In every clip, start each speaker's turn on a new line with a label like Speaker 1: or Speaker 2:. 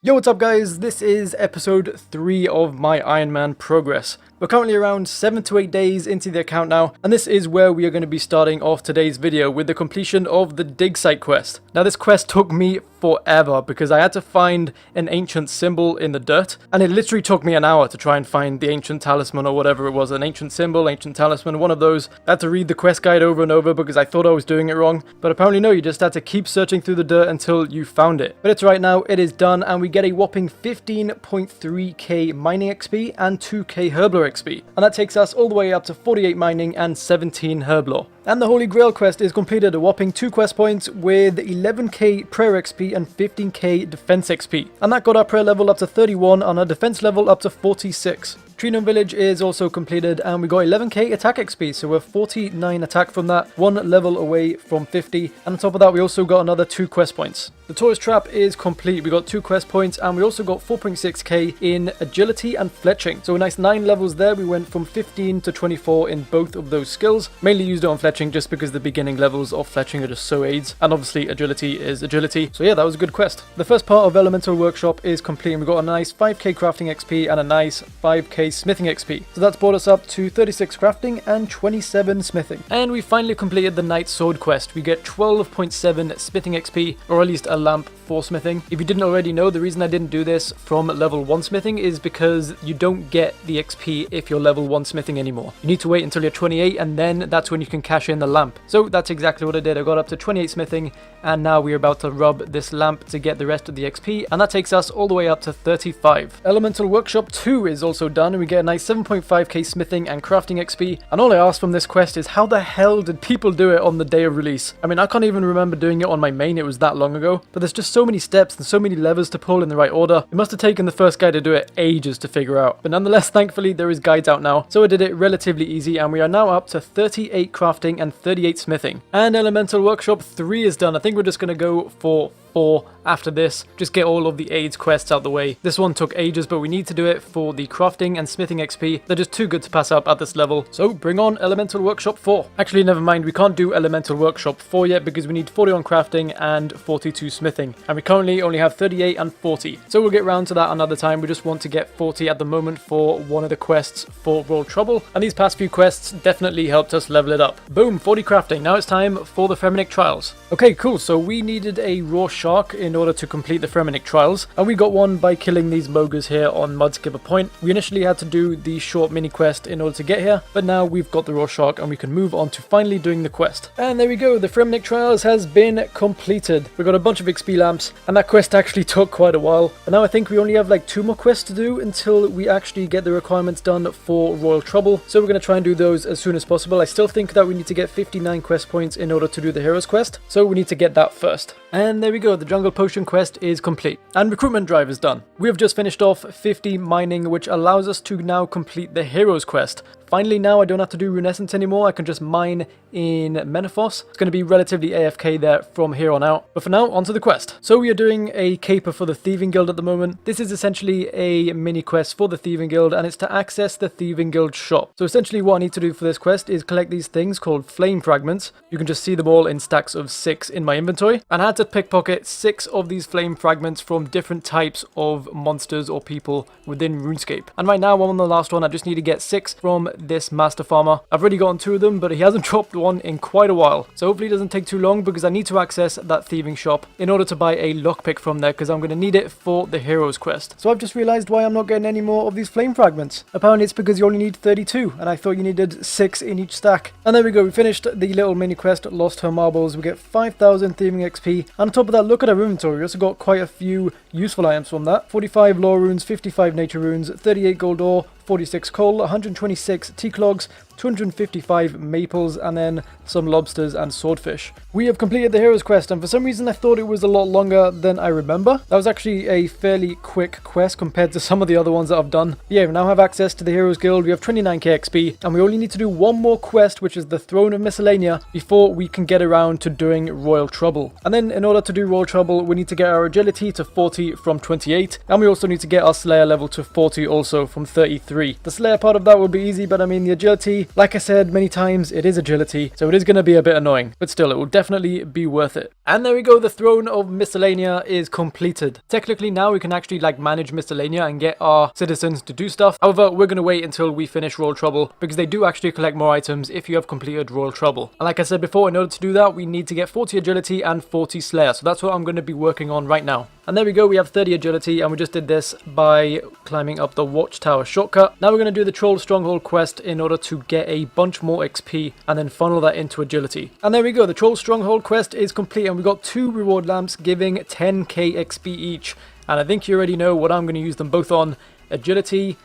Speaker 1: Yo, what's up guys? This is episode 3 of my Ironman progress. We're currently around 7 to 8 days into the account now, and this is where we are going to be starting off today's video with the completion of the dig site quest. Now this quest took me forever because I had to find an ancient symbol in the dirt, and it literally took me an hour to try and find the ancient talisman or whatever it was, an ancient symbol, ancient talisman, one of those. I had to read the quest guide over and over because I thought I was doing it wrong, but apparently no, you just had to keep searching through the dirt until you found it. But it's right now, it is done, and we get a whopping 15.3k mining XP and 2k herblore XP, and that takes us all the way up to 48 mining and 17 herblore. And the Holy Grail quest is completed, a whopping 2 quest points with 11k prayer XP and 15k defense XP, and that got our prayer level up to 31 and our defense level up to 46. Trino Village is also completed, and we got 11k attack XP, so we're 49 attack from that, 1 level away from 50, and on top of that we also got another 2 quest points. The tourist trap is complete, we got 2 quest points, and we also got 4.6k in agility and fletching, so a nice 9 levels there. We went from 15 to 24 in both of those skills, mainly used it on fletching just because the beginning levels of fletching are just so aids, and obviously agility is agility, so yeah, that was a good quest. The first part of Elemental Workshop is complete, and we got a nice 5k crafting XP and a nice 5k smithing XP. So that's brought us up to 36 crafting and 27 smithing. And we finally completed the Knight Sword quest. We get 12.7 smithing XP, or at least a lamp for smithing. If you didn't already know, the reason I didn't do this from level 1 smithing is because you don't get the XP if you're level 1 smithing anymore. You need to wait until you're 28, and then that's when you can cash in the lamp. So that's exactly what I did. I got up to 28 smithing, and now we're about to rub this lamp to get the rest of the XP, and that takes us all the way up to 35. Elemental Workshop 2 is also done, and we get a nice 7.5k smithing and crafting XP, and all I asked from this quest is how the hell did people do it on the day of release? I mean, I can't even remember doing it on my main, it was that long ago, but there's just so many steps and so many levers to pull in the right order. It must have taken the first guy to do it ages to figure out, but nonetheless, thankfully there is guides out now, so I did it relatively easy, and we are now up to 38 crafting and 38 smithing. And Elemental Workshop 3 is done. I think we're just going to go for 4 after this, just get all of the aids quests out the way. This one took ages, but we need to do it for the crafting and smithing XP. They're just too good to pass up at this level, so bring on Elemental Workshop 4. Actually, never mind, we can't do Elemental Workshop 4 yet because we need 40 on crafting and 42 smithing, and we currently only have 38 and 40, so we'll get round to that another time. We just want to get 40 at the moment for one of the quests for Royal Trouble, and these past few quests definitely helped us level it up. Boom, 40 crafting. Now it's time for the Feminist Trials. Okay, cool, so we needed a raw shark in order to complete the Feminist Trials, and we got one by killing these mogres here on Mudskipper Point. We initially had to do the short mini quest in order to get here, but now we've got the raw shark and we can move on to finally doing the quest. And there we go, the Feminist Trials has been completed. We got a bunch of XP lamps, and that quest actually took quite a while, but now I think we only have like 2 more quests to do until we actually get the requirements done for Royal Trouble, so we're going to try and do those as soon as possible. I still think that we need to get 59 quest points in order to do the Heroes quest, so we need to get that first. And there we go, the Jungle Potion quest is complete. And Recruitment Drive is done. We have just finished off 50 mining, which allows us to now complete the Heroes quest. Finally, now I don't have to do Runescence anymore, I can just mine in Menethos. It's going to be relatively AFK there from here on out. But for now, onto the quest. So we are doing a caper for the Thieving Guild at the moment. This is essentially a mini quest for the Thieving Guild, and it's to access the Thieving Guild shop. So essentially what I need to do for this quest is collect these things called flame fragments. You can just see them all in stacks of 6 in my inventory. And I had to pickpocket 6 of these flame fragments from different types of monsters or people within Runescape. And right now I'm on the last one. I just need to get 6 from this master farmer. I've already gotten 2 of them, but he hasn't dropped one in quite a while, so hopefully it doesn't take too long because I need to access that thieving shop in order to buy a lockpick from there because I'm going to need it for the Heroes quest. So I've just realized why I'm not getting any more of these flame fragments. Apparently it's because you only need 32, and I thought you needed 6 in each stack. And there we go, we finished the little mini quest, Lost Her Marbles. We get 5,000 thieving XP, and on top of that, look at our inventory. We also got quite a few useful items from that. 45 lore runes, 55 nature runes, 38 gold ore, 46 coal, 126 tea clogs, 255 maples, and then some lobsters and swordfish. We have completed the Heroes quest, and for some reason I thought it was a lot longer than I remember. That was actually a fairly quick quest compared to some of the other ones that I've done. But yeah, we now have access to the Heroes Guild. We have 29k XP, and we only need to do one more quest, which is the Throne of Miscellanea, before we can get around to doing Royal Trouble. And then in order to do Royal Trouble, we need to get our agility to 40 from 28, and we also need to get our Slayer level to 40 also from 33. The Slayer part of that will be easy, but I mean the agility, Like I said many times, it is agility, so it is going to be a bit annoying, but still, it will definitely be worth it. And there we go, the Throne of Miscellanea is completed. Technically now we can actually like manage Miscellanea and get our citizens to do stuff. However, we're going to wait until we finish Royal Trouble, because they do actually collect more items if you have completed Royal Trouble. And like I said before, in order to do that, we need to get 40 agility and 40 Slayer, so that's what I'm going to be working on right now. And there we go, we have 30 agility, and we just did this by climbing up the Watchtower shortcut. Now we're going to do the Troll Stronghold quest in order to get a bunch more XP and then funnel that into agility. And there we go, the Troll Stronghold quest is complete, and we got 2 reward lamps giving 10k XP each. And I think you already know what I'm going to use them both on: agility,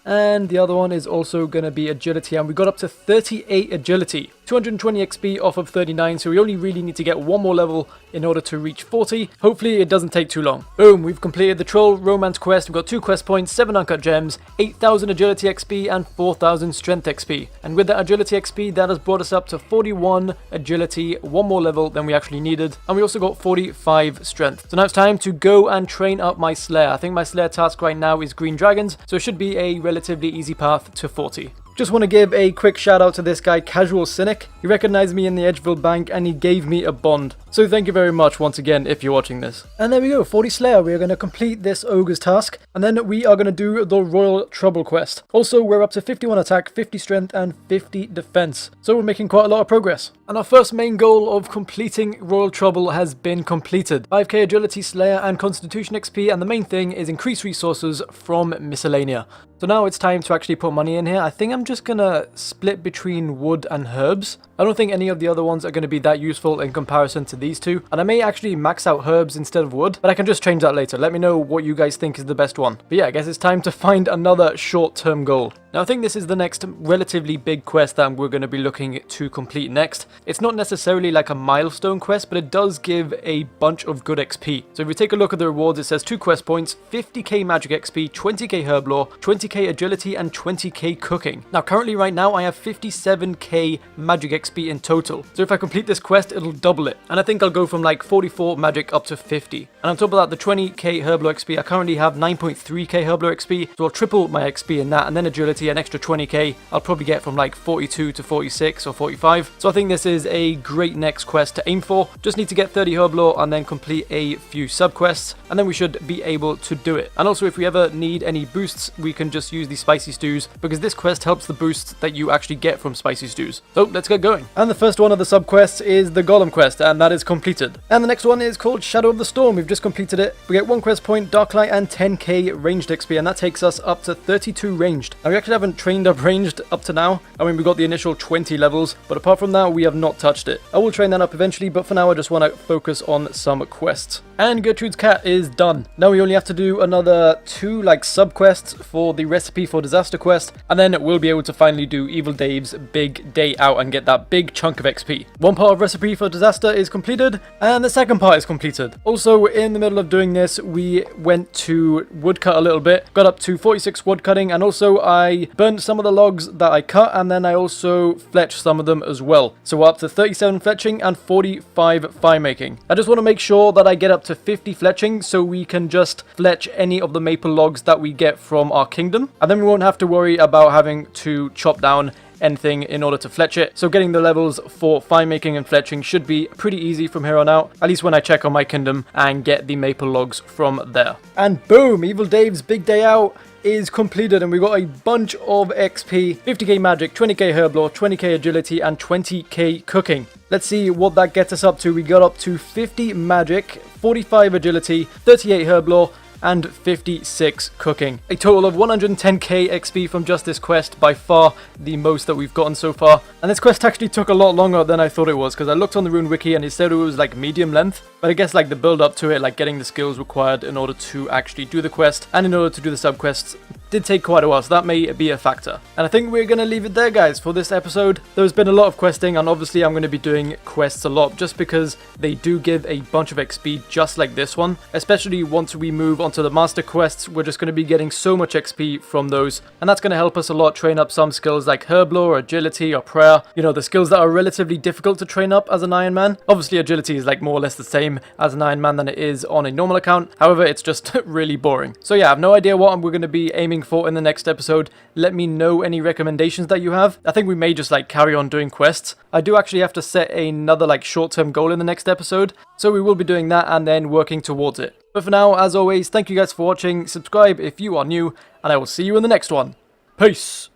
Speaker 1: and the other one is also going to be agility, and we got up to 38 agility. 220 XP off of 39, so we only really need to get one more level in order to reach 40. Hopefully it doesn't take too long. Boom, we've completed the Troll Romance quest. We've got 2 quest points, 7 uncut gems, 8,000 agility XP and 4,000 strength XP. And with that agility XP, that has brought us up to 41 agility, one more level than we actually needed. And we also got 45 strength. So now it's time to go and train up my Slayer. I think my Slayer task right now is Green Dragons, so it should be a relatively easy path to 40. Just want to give a quick shout out to this guy, Casual Cynic. He recognized me in the Edgeville Bank and he gave me a bond. So thank you very much once again if you're watching this. And there we go, 40 Slayer. We are going to complete this Ogre's task, and then we are going to do the Royal Trouble quest. Also, we're up to 51 attack, 50 strength and 50 defense. So we're making quite a lot of progress. And our first main goal of completing Royal Trouble has been completed. 5k agility, Slayer and Constitution XP, and the main thing is increase resources from Miscellanea. So now it's time to actually put money in here. I think I'm just gonna split between wood and herbs. I don't think any of the other ones are going to be that useful in comparison to these two. And I may actually max out herbs instead of wood, but I can just change that later. Let me know what you guys think is the best one. But yeah, I guess it's time to find another short-term goal. Now I think this is the next relatively big quest that we're going to be looking to complete next. It's not necessarily like a milestone quest, but it does give a bunch of good XP. So if we take a look at the rewards, it says 2 quest points, 50k magic XP, 20k herb lore, 20k agility and 20k cooking. Now currently right now I have 57k magic XP in total. So if I complete this quest, it'll double it. And I think I'll go from like 44 magic up to 50. And on top of that, the 20k herb lore XP, I currently have 9.3k herb lore XP. So I'll triple my XP in that, and then agility an extra 20k, I'll probably get from like 42 to 46 or 45. So I think this is a great next quest to aim for. Just need to get 30 herb lore and then complete a few subquests, and then we should be able to do it. And also if we ever need any boosts, we can just use the spicy stews, because this quest helps the boosts that you actually get from spicy stews. So let's get going. And the first one of the subquests is the Golem quest, and that is completed. And the next one is called Shadow of the Storm. We've just completed it. We get 1 quest point, Darklight and 10k ranged XP, and that takes us up to 32 ranged. Now we actually haven't trained up ranged up to now. I mean, we got the initial 20 levels, but apart from that, we have not touched it. I will train that up eventually, but for now, I just want to focus on some quests. And Gertrude's cat is done. Now we only have to do another 2 like sub-quests for the Recipe for Disaster quest, and then we'll be able to finally do Evil Dave's big day out and get that big chunk of XP. One part of Recipe for Disaster is completed, and the second part is completed. Also, in the middle of doing this, we went to woodcut a little bit, got up to 46 woodcutting, and also I burnt some of the logs that I cut, and then I also fletched some of them as well. So we're up to 37 fletching and 45 fire making. I just want to make sure that I get up to 50 fletching so we can just fletch any of the maple logs that we get from our kingdom, and then we won't have to worry about having to chop down anything in order to fletch it. So getting the levels for fire making and fletching should be pretty easy from here on out, at least when I check on my kingdom and get the maple logs from there. And boom, Evil Dave's big day out is completed, and we got a bunch of XP, 50k magic, 20k herb lore, 20k agility and 20k cooking. Let's see what that gets us up to. We got up to 50 magic, 45 agility, 38 herb lore and 56 cooking. A total of 110k XP from just this quest, by far the most that we've gotten so far. And this quest actually took a lot longer than I thought it was, because I looked on the rune wiki and it said it was like medium length, but I guess like the build up to it, like getting the skills required in order to actually do the quest and in order to do the sub quests, did take quite a while, so that may be a factor. And I think we're going to leave it there, guys, for this episode. There's been a lot of questing, and obviously I'm going to be doing quests a lot just because they do give a bunch of XP just like this one. Especially once we move onto the master quests, we're just going to be getting so much XP from those, and that's going to help us a lot train up some skills like herb lore, agility or prayer. You know, the skills that are relatively difficult to train up as an Iron Man. Obviously agility is like more or less the same as an Iron Man than it is on a normal account. However, it's just really boring. So yeah, I have no idea what we're going to be aiming aiming for in the next episode. Let me know any recommendations that you have. I think we may just like carry on doing quests. I do actually have to set another like short-term goal in the next episode, so we will be doing that and then working towards it. But for now, as always, thank you guys for watching. Subscribe if you are new, and I will see you in the next one. Peace!